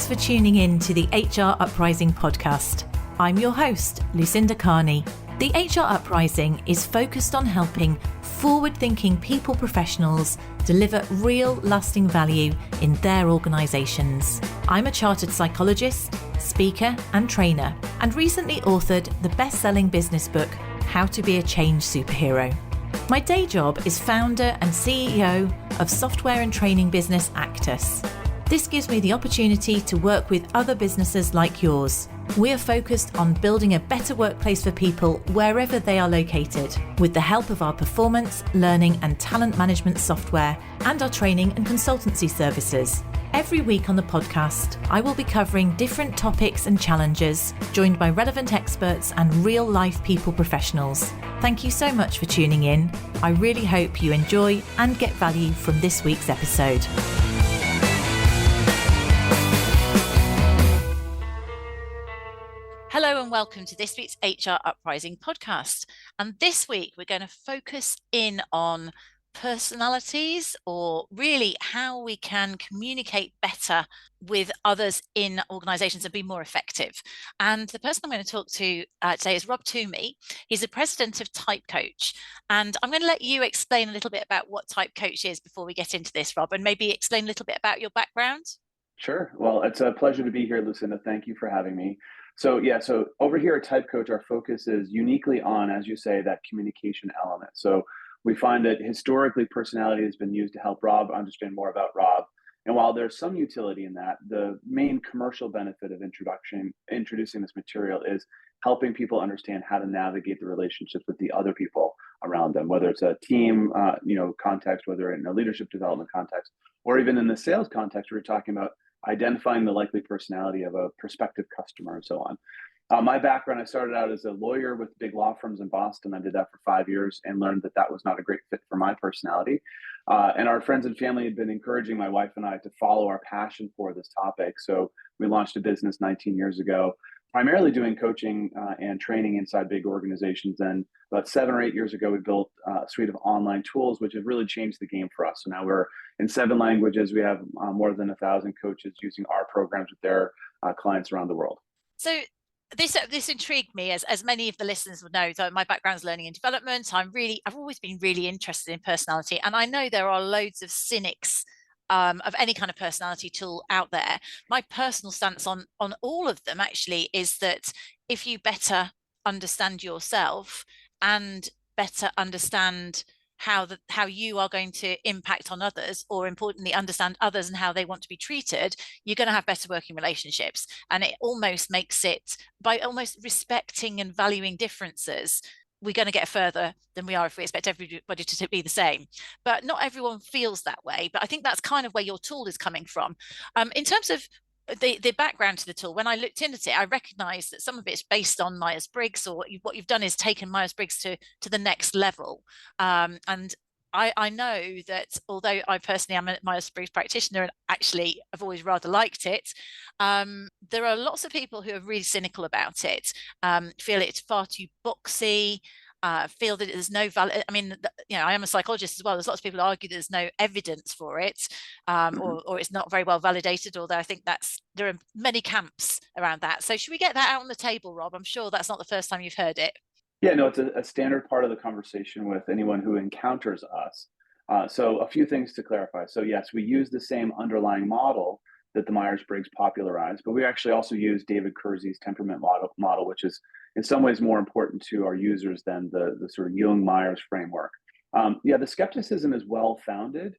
Thanks for tuning in to the HR Uprising podcast. I'm your host, Lucinda. The HR Uprising is focused on helping forward-thinking people professionals deliver real lasting value in their organisations. I'm a chartered psychologist, speaker and trainer, and recently authored the best-selling business book, How to Be a Change Superhero. My day job is founder and CEO of software and training business Actus. This gives me the opportunity to work with other businesses like yours. We are focused on building a better workplace for people wherever they are located, with the help of our performance, learning and talent management software and our training and consultancy services. Every week on the podcast, I will be covering different topics and challenges, joined by relevant experts and real-life people professionals. Thank you so much for tuning in. I really hope you enjoy and get value from this week's episode. Hello and welcome to this week's HR Uprising podcast. And this week we're going to focus in on personalities, or really how we can communicate better with others in organisations and be more effective. And the person I'm going to talk to today is Rob Toomey. He's the President of TypeCoach. And I'm going to let you explain a little bit about what TypeCoach is before we get into this, Rob, and maybe explain a little bit about your background. Sure. Well, it's a pleasure to be here, Lucinda. Thank you for having me. So over here at TypeCoach, our focus is uniquely on, as you say, that communication element. So we find that historically personality has been used to help Rob understand more about Rob. And while there's some utility in that, the main commercial benefit of introducing this material is helping people understand how to navigate the relationships with the other people around them, whether it's a team context, whether in a leadership development context, or even in the sales context, we're talking about identifying the likely personality of a prospective customer and so on. My background, I started out as a lawyer with big law firms in Boston. I did that for 5 years and learned that that was not a great fit for my personality. And our friends and family had been encouraging my wife and I to follow our passion for this topic. So we launched a business 19 years ago, primarily doing coaching and training inside big organizations. And about 7 or 8 years ago, we built a suite of online tools, which have really changed the game for us. So now we're in 7 languages. We have more than 1,000 coaches using our programs with their clients around the world. So this intrigued me, as many of the listeners would know. So my background is learning and development. I've always been really interested in personality, and I know there are loads of cynics of any kind of personality tool out there. My personal stance on all of them actually is that if you better understand yourself and better understand how you are going to impact on others, or importantly understand others and how they want to be treated, you're going to have better working relationships. And it almost makes it, by almost respecting and valuing differences, we're going to get further than we are if we expect everybody to be the same. But not everyone feels that way. But I think that's kind of where your tool is coming from. In terms of the background to the tool, when I looked into it, I recognized that some of it's based on Myers-Briggs, or what you've done is taken Myers-Briggs to the next level. And I know that although I personally am a Myers-Briggs practitioner and actually I've always rather liked it, there are lots of people who are really cynical about it, feel it's far too boxy, feel that there's no valid. I mean, I am a psychologist as well. There's lots of people who argue there's no evidence for it, or it's not very well validated. Although I think there are many camps around that. So should we get that out on the table, Rob? I'm sure that's not the first time you've heard it. Yeah, no, it's a standard part of the conversation with anyone who encounters us. So a few things to clarify. So yes, we use the same underlying model that the Myers-Briggs popularized, but we actually also use David Kersey's temperament model, which is in some ways more important to our users than the sort of Jung-Myers framework. The skepticism is well-founded.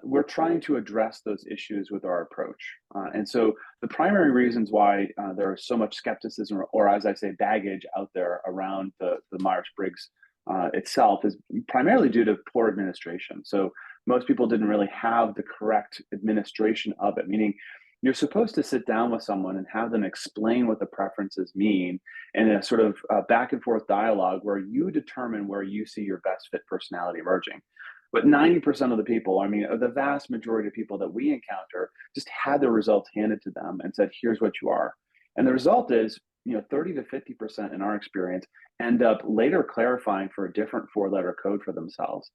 We're trying to address those issues with our approach. And so the primary reasons why there is so much skepticism, or as I say, baggage out there around the Myers-Briggs itself, is primarily due to poor administration. So most people didn't really have the correct administration of it, meaning you're supposed to sit down with someone and have them explain what the preferences mean in a sort of back and forth dialogue where you determine where you see your best fit personality emerging. But 90% of the people, the vast majority of people that we encounter just had the results handed to them and said, here's what you are. And the result is, 30 to 50% in our experience end up later clarifying for a different 4-letter code for themselves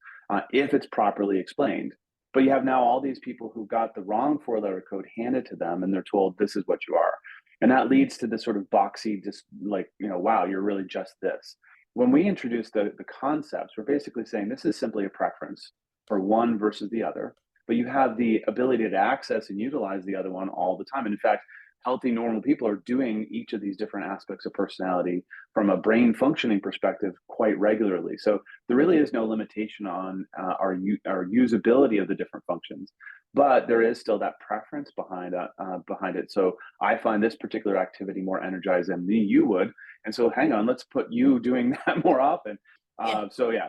if it's properly explained. But you have now all these people who got the wrong 4-letter code handed to them, and they're told this is what you are. And that leads to this sort of boxy, just like, wow, you're really just this. When we introduce the concepts, we're basically saying this is simply a preference for one versus the other, but you have the ability to access and utilize the other one all the time. And in fact, healthy, normal people are doing each of these different aspects of personality from a brain functioning perspective quite regularly. So there really is no limitation on our usability of the different functions, but there is still that preference behind it. So I find this particular activity more energizing than you would, and so hang on, let's put you doing that more often. Yeah. So yeah,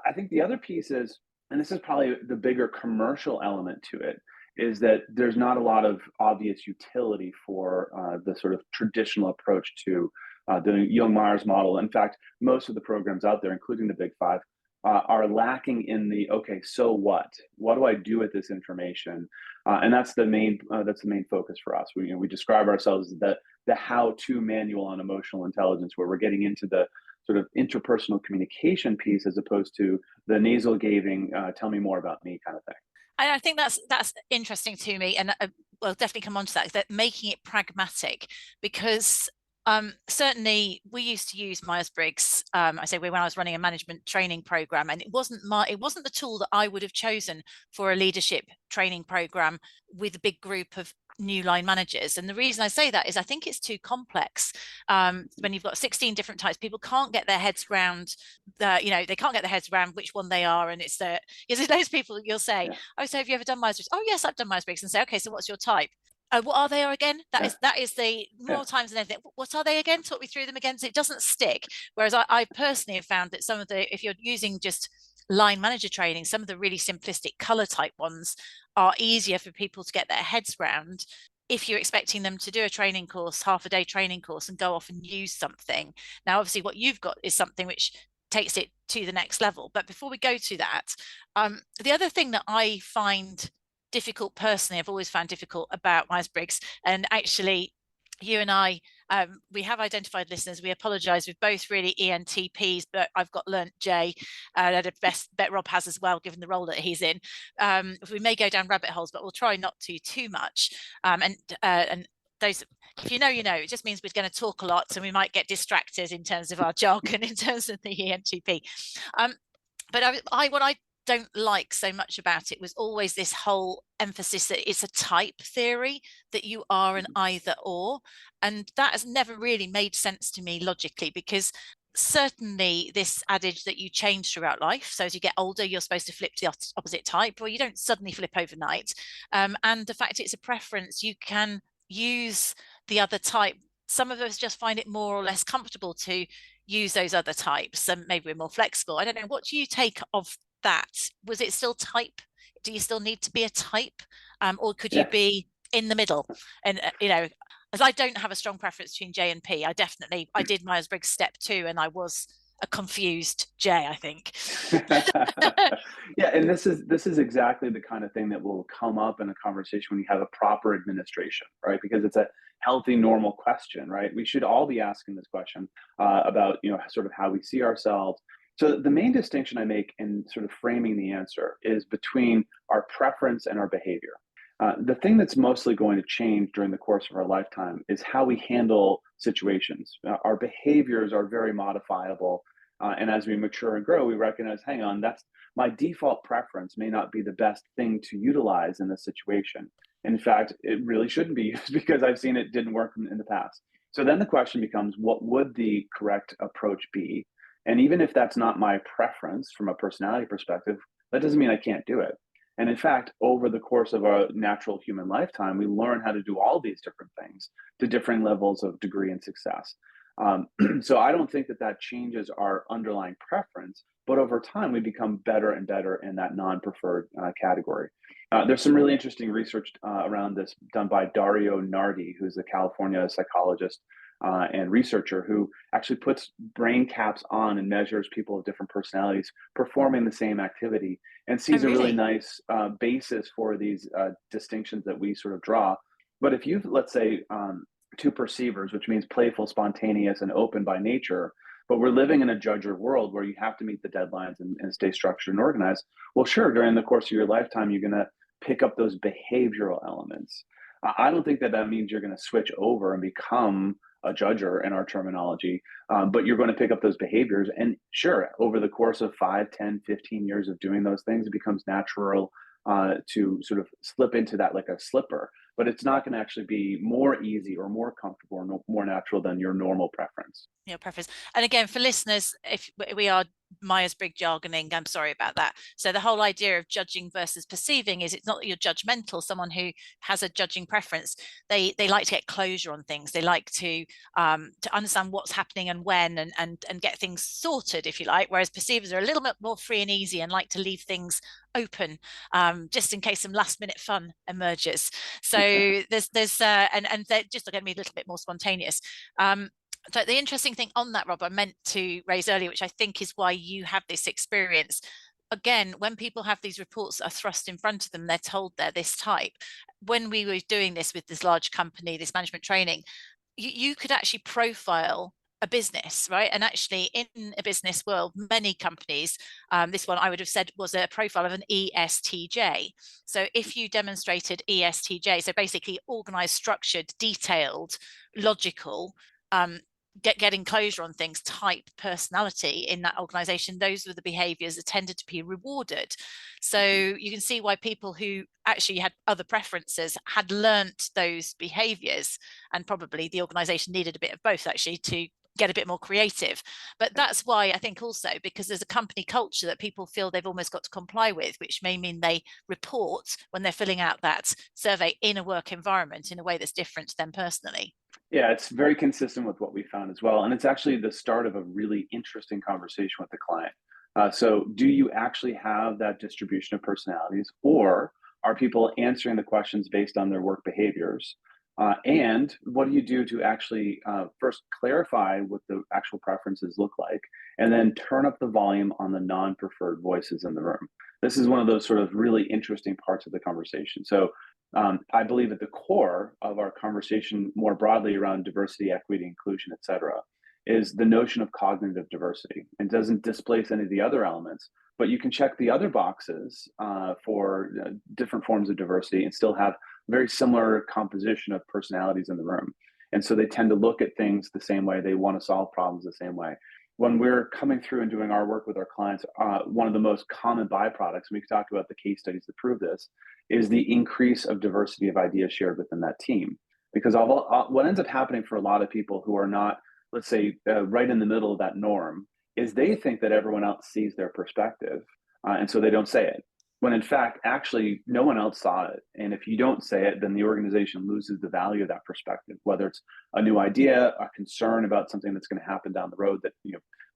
I think the other piece is, and this is probably the bigger commercial element to it, is that there's not a lot of obvious utility for the sort of traditional approach to the Young Myers model. In fact, most of the programs out there, including the Big Five, are lacking in the okay, so what? What do I do with this information? And that's the main focus for us. We describe ourselves as the how-to manual on emotional intelligence, where we're getting into the sort of interpersonal communication piece as opposed to the nasal gazing, tell me more about me kind of thing. And I think that's interesting to me, and we'll definitely come on to that making it pragmatic, because certainly we used to use Myers-Briggs. I say when I was running a management training program, and it wasn't the tool that I would have chosen for a leadership training program with a big group of new line managers. And the reason I say that is I think it's too complex. When you've got 16 different types, people can't get their heads around they can't get their heads around which one they are. And it's those people you'll say, Yeah. oh, so have you ever done Myers-Briggs? Oh yes, I've done Myers-Briggs. And say, okay, so what's your type? What are they again? That is the more times than anything. What are they again? Talk me through them again. So it doesn't stick. Whereas I personally have found that if you're using just line manager training, some of the really simplistic color type ones are easier for people to get their heads around if you're expecting them to do a training course, half a day training course, and go off and use something. Now, obviously, what you've got is something which takes it to the next level. But before we go to that, the other thing that I find difficult personally, I've always found difficult about Myers-Briggs, and actually you and I, we have identified listeners. We apologise. We've both really ENTPs, but I've got learnt J, and I bet Rob has as well, given the role that he's in. We may go down rabbit holes, but we'll try not to too much. And those, if you know, it just means we're going to talk a lot, so we might get distracted in terms of our jargon, in terms of the ENTP. But what I don't like so much about it was always this whole emphasis that it's a type theory, that you are an either or, and that has never really made sense to me logically, because certainly this adage that you change throughout life, so as you get older you're supposed to flip to the opposite type, well, you don't suddenly flip overnight, and the fact it's a preference, you can use the other type. Some of us just find it more or less comfortable to use those other types, and maybe we're more flexible. I don't know, what do you take of that? Was it still type? Do you still need to be a type, or could you be in the middle? And as I don't have a strong preference between J and P, I did Myers-Briggs step 2, and I was a confused J, I think. Yeah, and this is exactly the kind of thing that will come up in a conversation when you have a proper administration, right? Because it's a healthy, normal question, right? We should all be asking this question about sort of how we see ourselves. So the main distinction I make in sort of framing the answer is between our preference and our behavior. The thing that's mostly going to change during the course of our lifetime is how we handle situations. Our behaviors are very modifiable. And as we mature and grow, we recognize, hang on, that's my default preference may not be the best thing to utilize in this situation. In fact, it really shouldn't be used because I've seen it didn't work in the past. So then the question becomes, what would the correct approach be? And even if that's not my preference from a personality perspective, that doesn't mean I can't do it. And in fact, over the course of our natural human lifetime, we learn how to do all these different things to differing levels of degree and success. So I don't think that changes our underlying preference, but over time, we become better and better in that non-preferred category. There's some really interesting research around this done by Dario Nardi, who's a California psychologist and researcher who actually puts brain caps on and measures people of different personalities performing the same activity and sees a really nice basis for these distinctions that we sort of draw. But if you, let's say, two perceivers, which means playful, spontaneous, and open by nature, but we're living in a judger world where you have to meet the deadlines and stay structured and organized. Well, sure, during the course of your lifetime, you're going to pick up those behavioral elements. I don't think that that means you're going to switch over and become a judger in our terminology, but you're going to pick up those behaviors. And sure, over the course of 5, 10, 15 years of doing those things, it becomes natural to sort of slip into that like a slipper. But it's not going to actually be more easy or more comfortable or more natural than your normal preference. Your preference. And again, for listeners, if we are Myers-Briggs jargoning, I'm sorry about that. So the whole idea of judging versus perceiving is it's not that you're judgmental. Someone who has a judging preference, they like to get closure on things. They like to understand what's happening and when, and get things sorted, if you like. Whereas perceivers are a little bit more free and easy and like to leave things open, just in case some last minute fun emerges. So there's and they're just going to be a little bit more spontaneous. So the interesting thing on that, Rob, I meant to raise earlier, which I think is why you have this experience. Again, when people have these reports that are thrust in front of them, they're told they're this type. When we were doing this with this large company, this management training, you could actually profile a business, right? And actually in a business world, many companies, this one I would have said was a profile of an ESTJ. So if you demonstrated ESTJ, so basically organized, structured, detailed, logical, getting closure on things, type personality in that organization, those were the behaviors that tended to be rewarded. So you can see why people who actually had other preferences had learnt those behaviors, and probably the organization needed a bit of both actually to get a bit more creative. But that's why I think also, because there's a company culture that people feel they've almost got to comply with, which may mean they report when they're filling out that survey in a work environment in a way that's different to them personally. Yeah, it's very consistent with what we found as well. And it's actually the start of a really interesting conversation with the client. So, do you actually have that distribution of personalities, or are people answering the questions based on their work behaviors? And what do you do to actually first clarify what the actual preferences look like, and then turn up the volume on the non preferred voices in the room? This is one of those sort of really interesting parts of the conversation. So, I believe at the core of our conversation more broadly around diversity, equity, inclusion, et cetera, is the notion of cognitive diversity. It doesn't displace any of the other elements, but you can check the other boxes for different forms of diversity and still have very similar composition of personalities in the room. And so they tend to look at things the same way. They want to solve problems the same way. When we're coming through and doing our work with our clients, one of the most common byproducts, and we've talked about the case studies that prove this, is the increase of diversity of ideas shared within that team. Because what ends up happening for a lot of people who are not, let's say, right in the middle of that norm, is they think that everyone else sees their perspective, and so they don't say it. When in fact, actually, no one else saw it. And if you don't say it, then the organization loses the value of that perspective, whether it's a new idea, a concern about something that's going to happen down the road that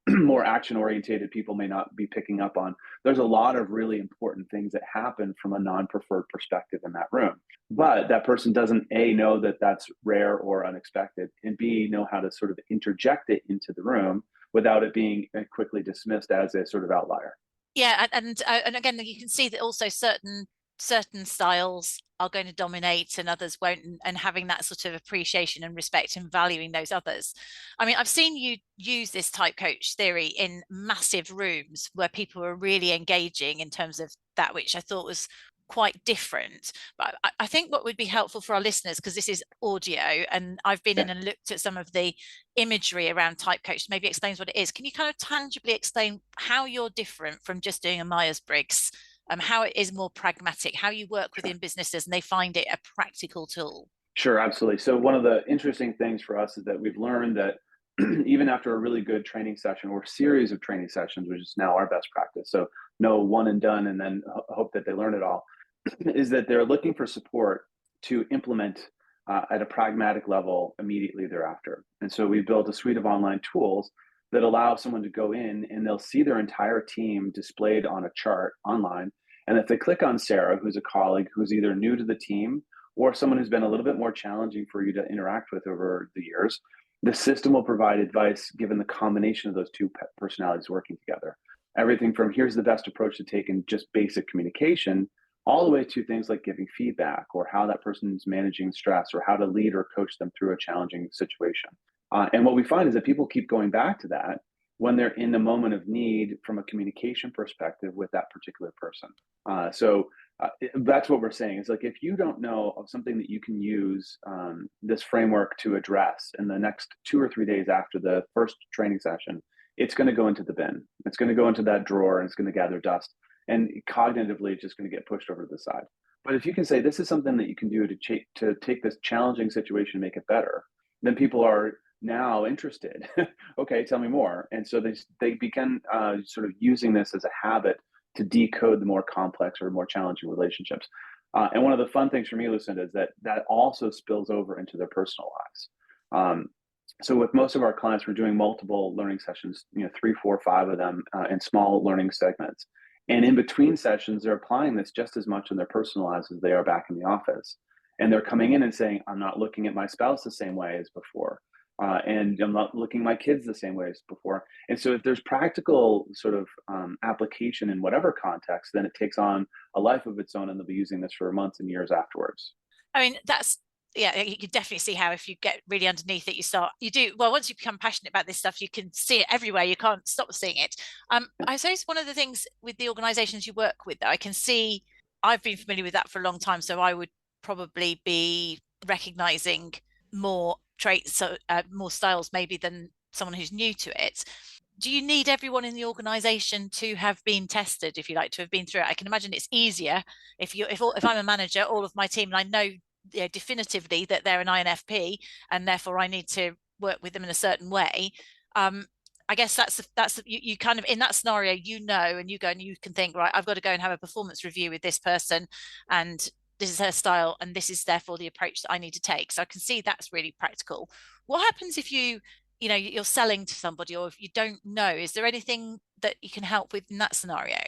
more action-oriented people may not be picking up on. There's a lot of really important things that happen from a non-preferred perspective in that room. But that person doesn't, A, know that that's rare or unexpected, and B, know how to sort of interject it into the room without it being quickly dismissed as a sort of outlier. Yeah, and again, you can see that also certain styles are going to dominate and others won't, and having that sort of appreciation and respect and valuing those others. I mean, I've seen you use this type coach theory in massive rooms where people are really engaging in terms of that, which I thought was quite different. But I think what would be helpful for our listeners, because this is audio and I've been in and looked at some of the imagery around type coach, maybe explains what it is. Can you kind of tangibly explain how you're different from just doing a Myers-Briggs, how it is more pragmatic, how you work within businesses and they find it a practical tool? Sure, absolutely. So one of the interesting things for us is that we've learned that even after a really good training session or series of training sessions, which is now our best practice, so no one and done and then hope that they learn it all, is that they're looking for support to implement at a pragmatic level immediately thereafter. And so we built a suite of online tools that allow someone to go in and they'll see their entire team displayed on a chart online. And if they click on Sarah, who's a colleague who's either new to the team or someone who's been a little bit more challenging for you to interact with over the years, the system will provide advice given the combination of those two personalities working together. Everything from here's the best approach to take in just basic communication, all the way to things like giving feedback or how that person's managing stress or how to lead or coach them through a challenging situation. And what we find is that people keep going back to that when they're in the moment of need from a communication perspective with that particular person. So that's what we're saying. Is like, if you don't know of something that you can use this framework to address in the next 2 or 3 days after the first training session, it's going to go into the bin. It's going to go into that drawer and it's going to gather dust. And cognitively, it's just going to get pushed over to the side. But if you can say this is something that you can do to take this challenging situation and make it better, then people are now interested. Okay, tell me more. And so they begin sort of using this as a habit to decode the more complex or more challenging relationships. And one of the fun things for me, Lucinda, is that that also spills over into their personal lives. So with most of our clients, we're doing multiple learning sessions, 3, 4, 5 of them in small learning segments. And in between sessions, they're applying this just as much in their personal lives as they are back in the office. And they're coming in and saying, I'm not looking at my spouse the same way as before. And I'm not looking at my kids the same way as before. And so if there's practical sort of application in whatever context, then it takes on a life of its own, and they'll be using this for months and years afterwards. I mean, yeah, you can definitely see how if you get really underneath it, you do well. Once you become passionate about this stuff, you can see it everywhere. You can't stop seeing it. I suppose one of the things with the organizations you work with, though, I can see, I've been familiar with that for a long time, so I would probably be recognizing more traits, so more styles maybe than someone who's new to it. Do you need everyone in the organization to have been tested, if you like, to have been through it? I can imagine it's easier if I'm a manager, all of my team, and I know, definitively that they're an INFP and therefore I need to work with them in a certain way. I guess that's you kind of, in that scenario, and you go and you can think, right, I've got to go and have a performance review with this person, and this is her style, and this is therefore the approach that I need to take. So I can see that's really practical. What happens if you're selling to somebody, or if you don't know? Is there anything that you can help with in that scenario?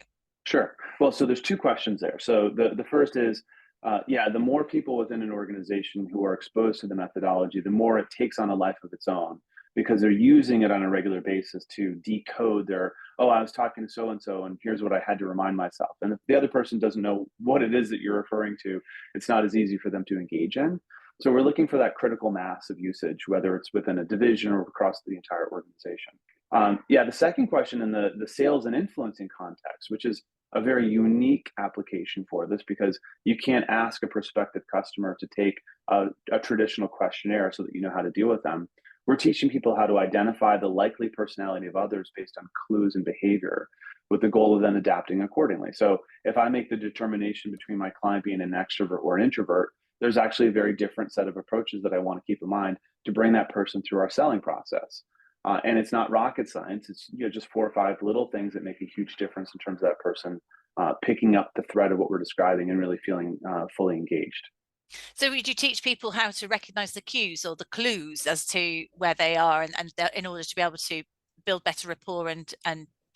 Sure. Well, so there's two questions there. So the first is, the more people within an organization who are exposed to the methodology, the more it takes on a life of its own, because they're using it on a regular basis to decode oh, I was talking to so and so, and here's what I had to remind myself. And if the other person doesn't know what it is that you're referring to, it's not as easy for them to engage in. So we're looking for that critical mass of usage, whether it's within a division or across the entire organization. The second question in the sales and influencing context, which is a very unique application for this, because you can't ask a prospective customer to take a traditional questionnaire so that you know how to deal with them. We're teaching people how to identify the likely personality of others based on clues and behavior, with the goal of then adapting accordingly. So if I make the determination between my client being an extrovert or an introvert, there's actually a very different set of approaches that I want to keep in mind to bring that person through our selling process. And it's not rocket science. It's just 4 or 5 little things that make a huge difference in terms of that person picking up the thread of what we're describing and really feeling fully engaged. So would you teach people how to recognize the cues or the clues as to where they are, and in order to be able to build better rapport and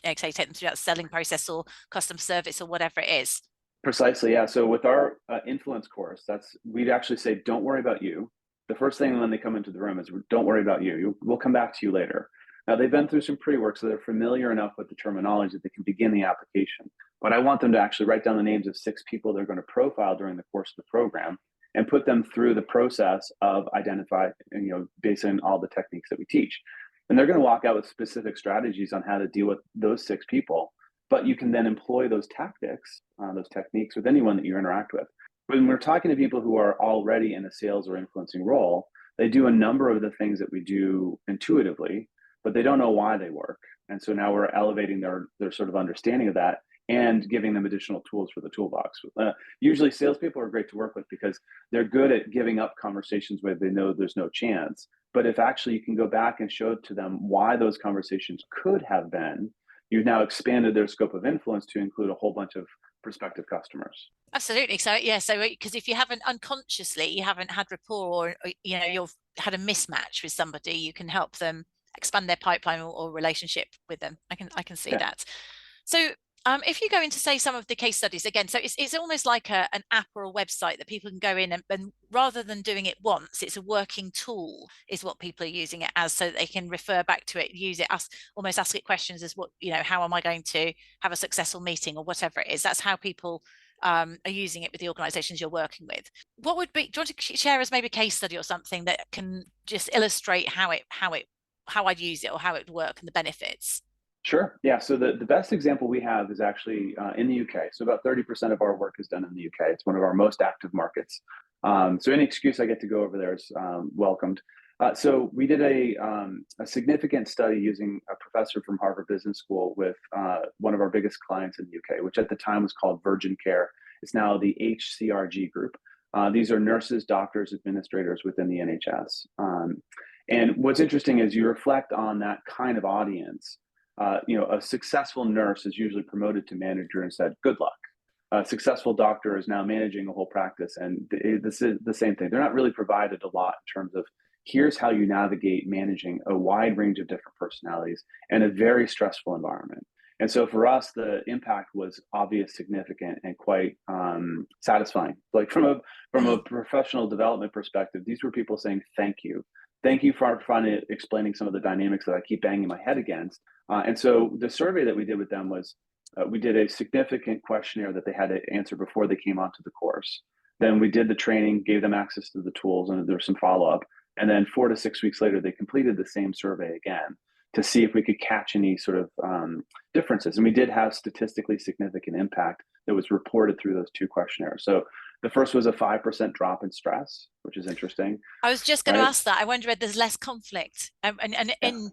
say, take them through that selling process or customer service or whatever it is? Precisely, yeah. So with our influence course, we'd actually say, don't worry about you. The first thing when they come into the room is, don't worry about you. We'll come back to you later. Now, they've been through some pre-work, so they're familiar enough with the terminology that they can begin the application. But I want them to actually write down the names of 6 people they're going to profile during the course of the program, and put them through the process of identify, based on all the techniques that we teach. And they're going to walk out with specific strategies on how to deal with those 6 people. But you can then employ those tactics, those techniques with anyone that you interact with. When we're talking to people who are already in a sales or influencing role, they do a number of the things that we do intuitively, but they don't know why they work. And so now we're elevating their sort of understanding of that and giving them additional tools for the toolbox. Usually salespeople are great to work with because they're good at giving up conversations where they know there's no chance. But if actually you can go back and show to them why those conversations could have been, you've now expanded their scope of influence to include a whole bunch of prospective customers. Absolutely. So yeah, so because if you haven't unconsciously, you haven't had rapport, or you've had a mismatch with somebody, you can help them expand their pipeline or relationship with them. I can see that. So if you go into, say, some of the case studies again, so it's almost like an app or a website that people can go in and rather than doing it once, it's a working tool is what people are using it as, so they can refer back to it, use it, almost ask it questions as how am I going to have a successful meeting or whatever it is. That's how people are using it with the organizations you're working with. Do you want to share us maybe a case study or something that can just illustrate how it I'd use it or how it would work and the benefits. Sure. Yeah. So the best example we have is actually in the UK. So about 30% of our work is done in the UK. It's one of our most active markets. So any excuse I get to go over there is welcomed. So we did a significant study using a professor from Harvard Business School with one of our biggest clients in the UK, which at the time was called Virgin Care. It's now the HCRG group. These are nurses, doctors, administrators within the NHS. And what's interesting is you reflect on that kind of audience. A successful nurse is usually promoted to manager and said, good luck. A successful doctor is now managing a whole practice. And this is the same thing. They're not really provided a lot in terms of here's how you navigate managing a wide range of different personalities in a very stressful environment. And so for us, the impact was obvious, significant, and quite satisfying. Like from a professional development perspective, these were people saying, thank you. Thank you for finally explaining some of the dynamics that I keep banging my head against. And so the survey that we did with them was we did a significant questionnaire that they had to answer before they came onto the course. Then we did the training, gave them access to the tools, and there was some follow-up. And then 4 to 6 weeks later, they completed the same survey again to see if we could catch any sort of differences. And we did have statistically significant impact that was reported through those 2 questionnaires. So the first was a 5% drop in stress, which is interesting. I was just going to ask that. I wonder if there's less conflict, and in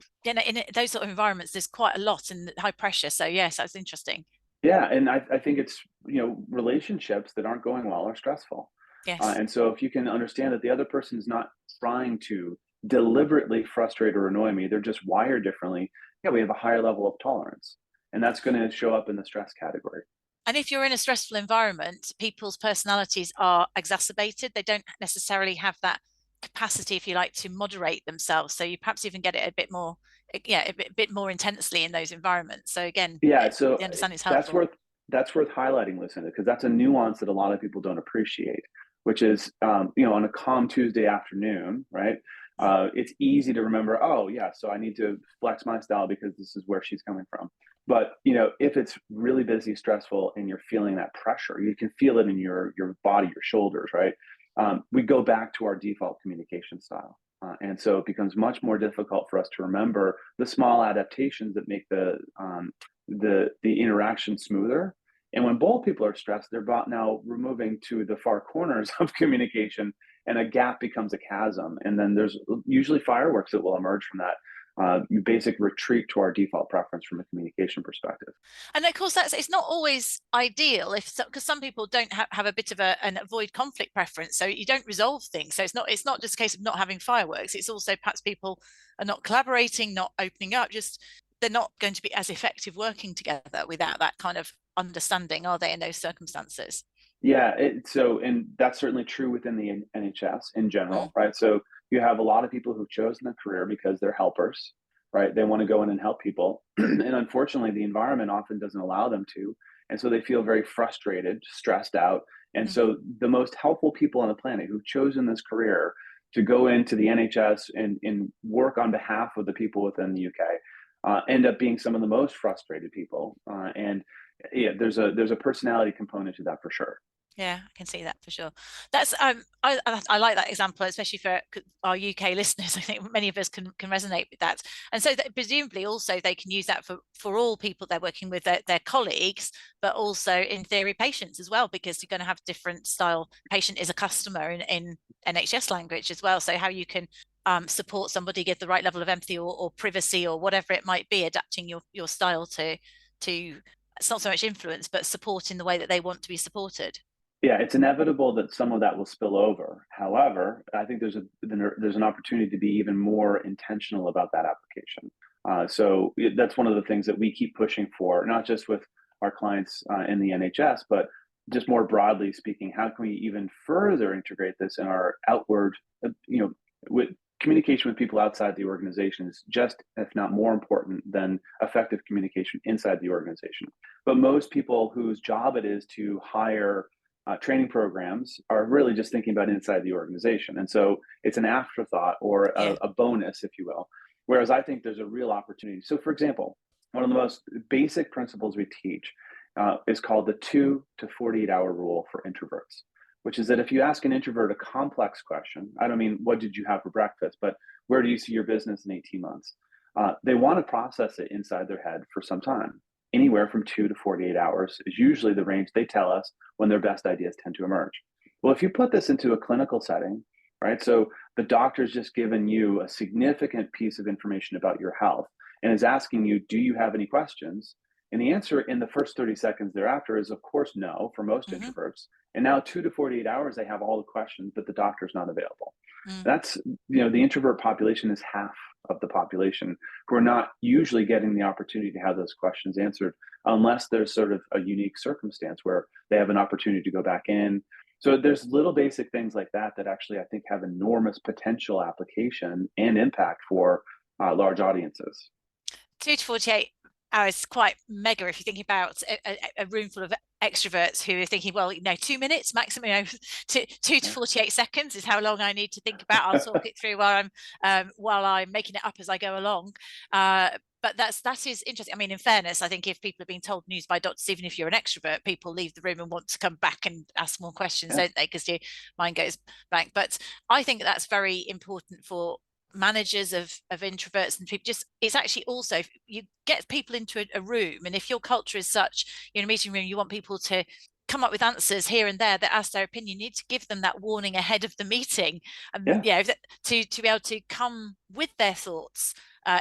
those sort of environments, there's quite a lot in high pressure. So yes, that's interesting. Yeah, and I think it's relationships that aren't going well are stressful. Yes. And so if you can understand that the other person is not trying to deliberately frustrate or annoy me, they're just wired differently. Yeah, we have a higher level of tolerance, and that's going to show up in the stress category. And if you're in a stressful environment, people's personalities are exacerbated. They don't necessarily have that capacity, if you like, to moderate themselves. So you perhaps even get it a bit more, a bit more intensely in those environments. So again, So the understanding is helpful. That's worth highlighting, Lucinda, because that's a nuance that a lot of people don't appreciate, which is, on a calm Tuesday afternoon, right? It's easy to remember, oh yeah, so I need to flex my style because this is where she's coming from. But if it's really busy, stressful, and you're feeling that pressure, you can feel it in your body, your shoulders, right? We go back to our default communication style. And so it becomes much more difficult for us to remember the small adaptations that make the interaction smoother. And when both people are stressed, they're about now removing to the far corners of communication, and a gap becomes a chasm. And then there's usually fireworks that will emerge from that basic retreat to our default preference from a communication perspective. And of course, it's not always ideal because some people don't have a bit of an avoid conflict preference, so you don't resolve things. So it's not just a case of not having fireworks. It's also perhaps people are not collaborating, not opening up. Just they're not going to be as effective working together without that kind of understanding, are they, in those circumstances? Yeah, and that's certainly true within the NHS in general, right? So you have a lot of people who've chosen a career because they're helpers, right? They want to go in and help people. And unfortunately, the environment often doesn't allow them to. And so they feel very frustrated, stressed out. And so the most helpful people on the planet who've chosen this career to go into the NHS and work on behalf of the people within the UK end up being some of the most frustrated people. And yeah, there's a personality component to that for sure. Yeah, I can see that for sure. That's I like that example, especially for our UK listeners. I think many of us can resonate with that. And so that presumably also they can use that for all people they're working with, their colleagues, but also in theory patients as well, because you're going to have different style. Patient is a customer in NHS language as well. So how you can support somebody, give the right level of empathy or privacy or whatever it might be, adapting your style to it's not so much influence, but support in the way that they want to be supported. Yeah, it's inevitable that some of that will spill over. However, I think there's an opportunity to be even more intentional about that application. So that's one of the things that we keep pushing for, not just with our clients in the NHS, but just more broadly speaking. How can we even further integrate this in our outward, with communication with people outside the organization is just, if not more important than effective communication inside the organization. But most people whose job it is to hire training programs are really just thinking about inside the organization. And so it's an afterthought or a bonus, if you will. Whereas I think there's a real opportunity. So for example, one of the most basic principles we teach is called the 2 to 48-hour rule for introverts, which is that if you ask an introvert a complex question, I don't mean what did you have for breakfast, but where do you see your business in 18 months? they want to process it inside their head for some time. Anywhere from 2 to 48 hours is usually the range they tell us when their best ideas tend to emerge. Well, if you put this into a clinical setting, right? So the doctor's just given you a significant piece of information about your health and is asking you, do you have any questions? And the answer in the first 30 seconds thereafter is, of course, no, for most Mm-hmm. introverts. And now 2 to 48 hours, they have all the questions, but the doctor's not available. Mm. That's, the introvert population is half of the population who are not usually getting the opportunity to have those questions answered unless there's sort of a unique circumstance where they have an opportunity to go back in. So there's little basic things like that that actually I think have enormous potential application and impact for large audiences. 2 to 48 hours, quite mega if you're thinking about a room full of extroverts who are thinking, well, 2 minutes maximum, 2 to 48 seconds is how long I need to think about. I'll talk it through while I'm making it up as I go along. But that is interesting. I mean, in fairness, I think if people are being told news by doctors, even if you're an extrovert, people leave the room and want to come back and ask more questions, don't they? Because your mind goes blank. But I think that's very important for managers of introverts and people. Just, it's actually also, you get people into a room, and if your culture is such, you're in a meeting room, you want people to come up with answers here and there that ask their opinion, you need to give them that warning ahead of the meeting, and to be able to come with their thoughts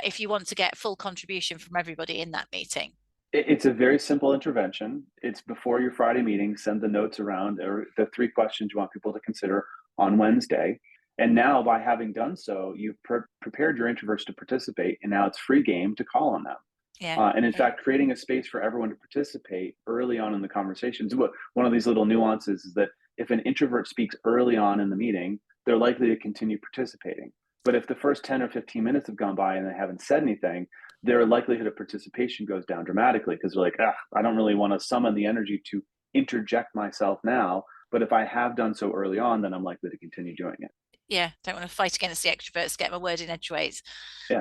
if you want to get full contribution from everybody in that meeting. It's a very simple intervention. It's before your Friday meeting, send the notes around, or the 3 questions you want people to consider on Wednesday. And now, by having done so, you've prepared your introverts to participate, and now it's free game to call on them. And in fact, creating a space for everyone to participate early on in the conversations. One of these little nuances is that if an introvert speaks early on in the meeting, they're likely to continue participating. But if the first 10 or 15 minutes have gone by and they haven't said anything, their likelihood of participation goes down dramatically, because they're like, I don't really want to summon the energy to interject myself now. But if I have done so early on, then I'm likely to continue doing it. Yeah, don't want to fight against the extroverts, get my word in edgeways. Yeah.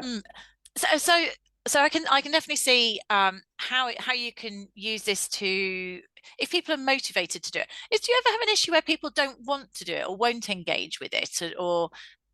So I can definitely see how you can use this to, if people are motivated to do it. Do you ever have an issue where people don't want to do it or won't engage with it, or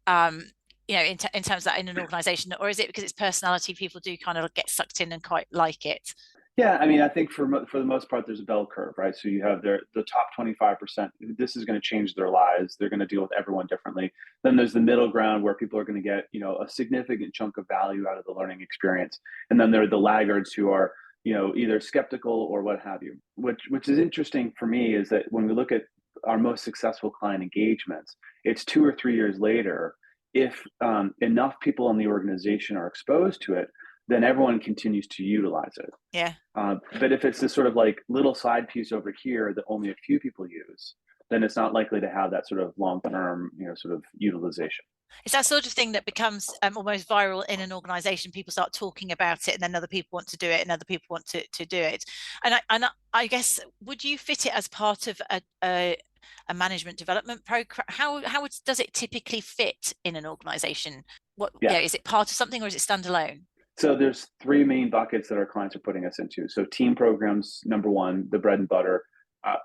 in terms of that in an organization, or is it because it's personality, people do kind of get sucked in and quite like it? Yeah, I mean, I think for the most part, there's a bell curve, right? So you have the top 25%. This is going to change their lives. They're going to deal with everyone differently. Then there's the middle ground where people are going to get, a significant chunk of value out of the learning experience. And then there are the laggards who are, either skeptical or what have you. Which is interesting for me is that when we look at our most successful client engagements, it's 2 or 3 years later. If enough people in the organization are exposed to it, then everyone continues to utilize it. Yeah. But if it's this sort of like little side piece over here that only a few people use, then it's not likely to have that sort of long-term, sort of utilization. It's that sort of thing that becomes almost viral in an organization. People start talking about it, and then other people want to do it, and other people want to do it. And I guess, would you fit it as part of a management development program? How does it typically fit in an organization? Is it part of something, or is it standalone? So there's 3 main buckets that our clients are putting us into. So team programs, number 1, the bread and butter.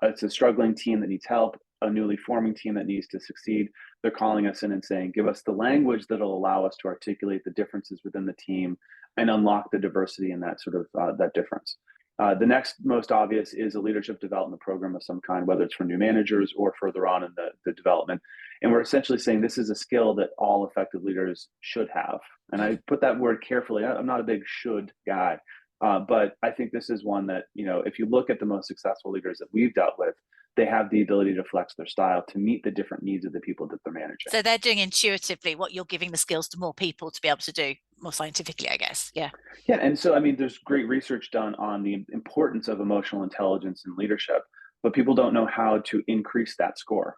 It's a struggling team that needs help, a newly forming team that needs to succeed. They're calling us in and saying, give us the language that'll allow us to articulate the differences within the team and unlock the diversity in that sort of that difference. The next most obvious is a leadership development program of some kind, whether it's for new managers or further on in the development. And we're essentially saying this is a skill that all effective leaders should have. And I put that word carefully. I'm not a big should guy, but I think this is one that, if you look at the most successful leaders that we've dealt with, they have the ability to flex their style to meet the different needs of the people that they're managing. So they're doing intuitively what you're giving the skills to more people to be able to do more scientifically, I guess. Yeah. Yeah. And so, I mean, there's great research done on the importance of emotional intelligence in leadership, but people don't know how to increase that score.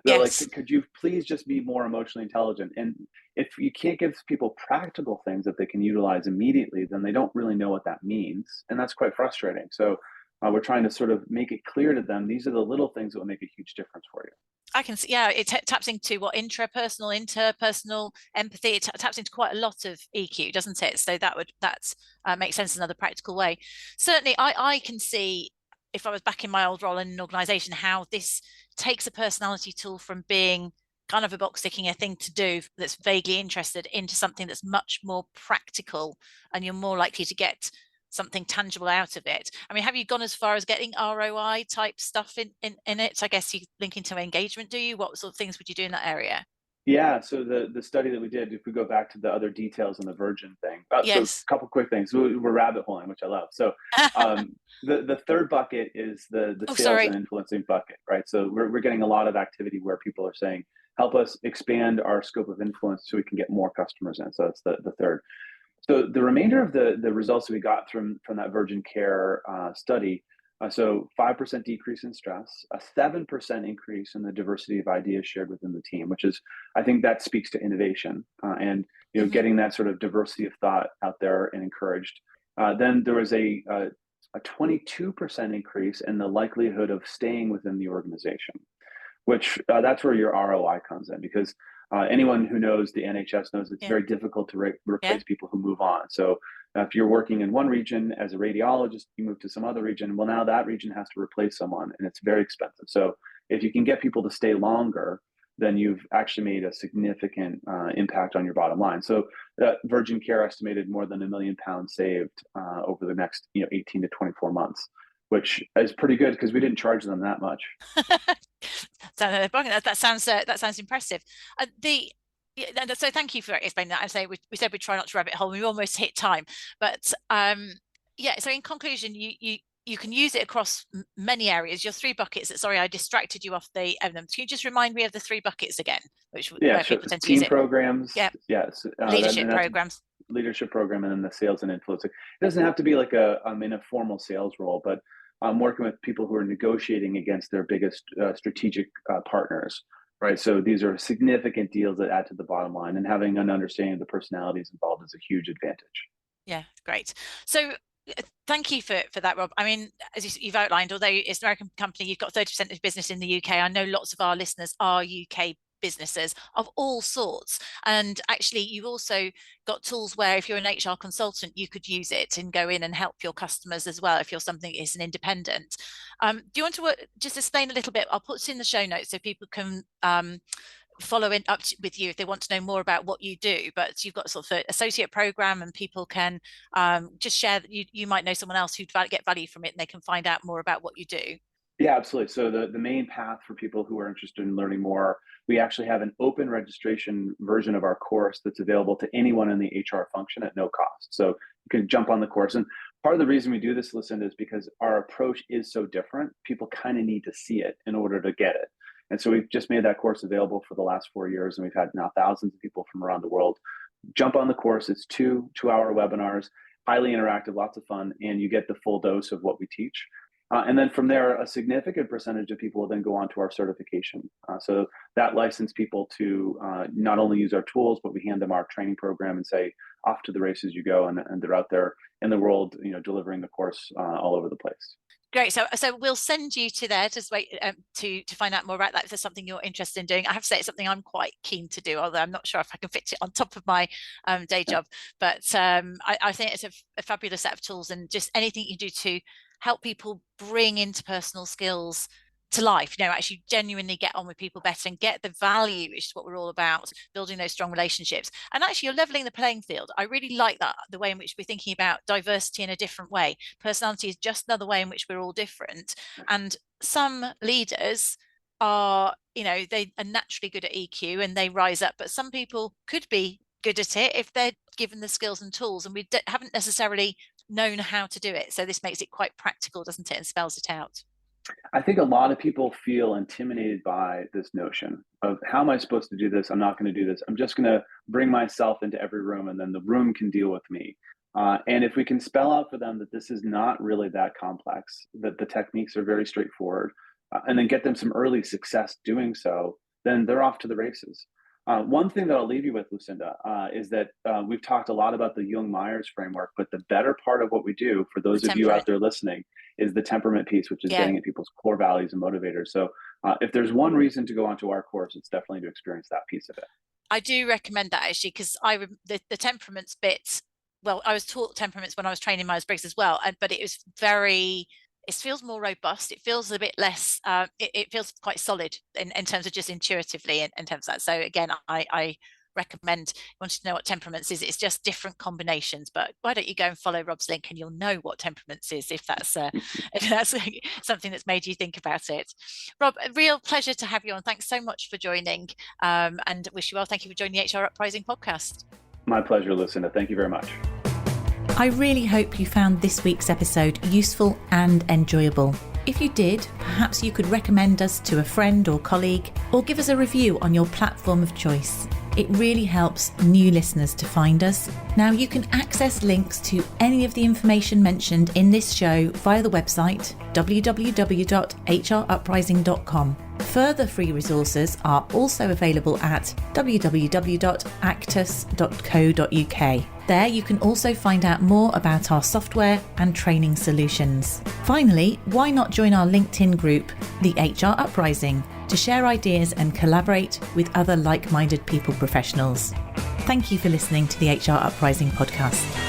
They're like, could you please just be more emotionally intelligent? And if you can't give people practical things that they can utilize immediately, then they don't really know what that means. And that's quite frustrating. So we're trying to sort of make it clear to them, these are the little things that will make a huge difference for you. I can see, it taps into what interpersonal empathy. It taps into quite a lot of EQ, doesn't it? So that makes sense in another practical way. Certainly, I can see, if I was back in my old role in an organization, how this takes a personality tool from being kind of a box ticking, a thing to do that's vaguely interested, into something that's much more practical, and you're more likely to get something tangible out of it. I mean, have you gone as far as getting ROI type stuff in it? I guess you link into engagement, do you? What sort of things would you do in that area? Yeah, so the study that we did, if we go back to the other details on the Virgin thing, so a Yes. couple quick things. We're rabbit holing, which I love. So the third bucket is the Oh, sales sorry. and influencing bucket, right? So we're getting a lot of activity where people are saying, help us expand our scope of influence so we can get more customers in. So that's the third. So the remainder of the results that we got from that Virgin Care study, so 5% decrease in stress, a 7% increase in the diversity of ideas shared within the team, which is, I think that speaks to innovation, and getting that sort of diversity of thought out there and encouraged. Then there was a 22% increase in the likelihood of staying within the organization, which that's where your ROI comes in, because anyone who knows the NHS knows it's Yeah. very difficult to Yeah. replace people who move on. So if you're working in one region as a radiologist, you move to some other region. Well, now that region has to replace someone, and it's very expensive. So if you can get people to stay longer, then you've actually made a significant impact on your bottom line. So Virgin Care estimated more than £1 million saved over the next 18 to 24 months, which is pretty good because we didn't charge them that much. So that sounds impressive. So thank you for explaining that. I say we said we'd try not to rabbit hole. We almost hit time, but yeah. So in conclusion, you can use it across many areas. Your three buckets. Sorry, I distracted you off the them. Can you just remind me of the three buckets again, Yeah, where so people tend to use team it? programs, Yeah, yes, leadership and that's programs. leadership program, and then the sales and influence. It doesn't have to be like I'm in a formal sales role, but I'm working with people who are negotiating against their biggest strategic partners, right? So these are significant deals that add to the bottom line, and having an understanding of the personalities involved is a huge advantage. Yeah, great. So thank you for that, Rob. I mean, as you've outlined, although it's an American company, you've got 30% of business in the UK. I know lots of our listeners are UK businesses of all sorts. And actually, you've also got tools where if you're an HR consultant, you could use it and go in and help your customers as well if you're something that is an independent. Do you want to just explain a little bit? I'll put it in the show notes so people can follow with you if they want to know more about what you do. But you've got sort of an associate program, and people can just share that you might know someone else who'd get value from it, and they can find out more about what you do. Yeah, absolutely. So the main path for people who are interested in learning more, we actually have an open registration version of our course that's available to anyone in the HR function at no cost. So you can jump on the course. And part of the reason we do this, Lucinda, is because our approach is so different. People kind of need to see it in order to get it. And so we've just made that course available for the last 4 years, and we've had now thousands of people from around the world jump on the course. It's two-hour webinars, highly interactive, lots of fun, and you get the full dose of what we teach. And then from there, a significant percentage of people will then go on to our certification. So that license people to not only use our tools, but we hand them our training program and say, off to the races you go. And they're out there in the world, delivering the course all over the place. Great. So we'll send you to there to wait to find out more about that if there's something you're interested in doing. I have to say it's something I'm quite keen to do, although I'm not sure if I can fit it on top of my day Yeah. job. But I think it's a fabulous set of tools, and just anything you do to help people bring interpersonal skills to life, actually genuinely get on with people better and get the value, which is what we're all about, building those strong relationships. And actually, you're leveling the playing field. I really like that, the way in which we're thinking about diversity in a different way. Personality is just another way in which we're all different. And some leaders are, they are naturally good at EQ and they rise up, but some people could be good at it if they're given the skills and tools, and we haven't necessarily known how to do it. So this makes it quite practical, doesn't it, and spells it out. I think a lot of people feel intimidated by this notion of, how am I supposed to do this? I'm not going to do this. I'm just going to bring myself into every room, and then the room can deal with me. And if we can spell out for them that this is not really that complex, that the techniques are very straightforward, and then get them some early success doing so, then they're off to the races. One thing that I'll leave you with, Lucinda, is that we've talked a lot about the Jung-Myers framework, but the better part of what we do, for The those of you out temperament. there listening, is the temperament piece, which is Yeah. getting at people's core values and motivators. So if there's one reason to go onto our course, it's definitely to experience that piece of it. I do recommend that, actually, because the temperaments bit. Well, I was taught temperaments when I was training Myers-Briggs as well, but it was very it feels more robust. It feels a bit less, it feels quite solid in terms of just intuitively in terms of that. So again, I recommend, wanting to know what temperaments is, it's just different combinations. But why don't you go and follow Rob's link and you'll know what temperaments is, if that's something that's made you think about it. Rob, a real pleasure to have you on. Thanks so much for joining, and wish you well. Thank you for joining the HR Uprising podcast. My pleasure, Lucinda. Thank you very much. I really hope you found this week's episode useful and enjoyable. If you did, perhaps you could recommend us to a friend or colleague, or give us a review on your platform of choice. It really helps new listeners to find us. Now, you can access links to any of the information mentioned in this show via the website www.hruprising.com. Further free resources are also available at www.actus.co.uk. There you can also find out more about our software and training solutions. Finally, why not join our LinkedIn group, the HR Uprising, to share ideas and collaborate with other like-minded people professionals. Thank you for listening to the HR Uprising podcast.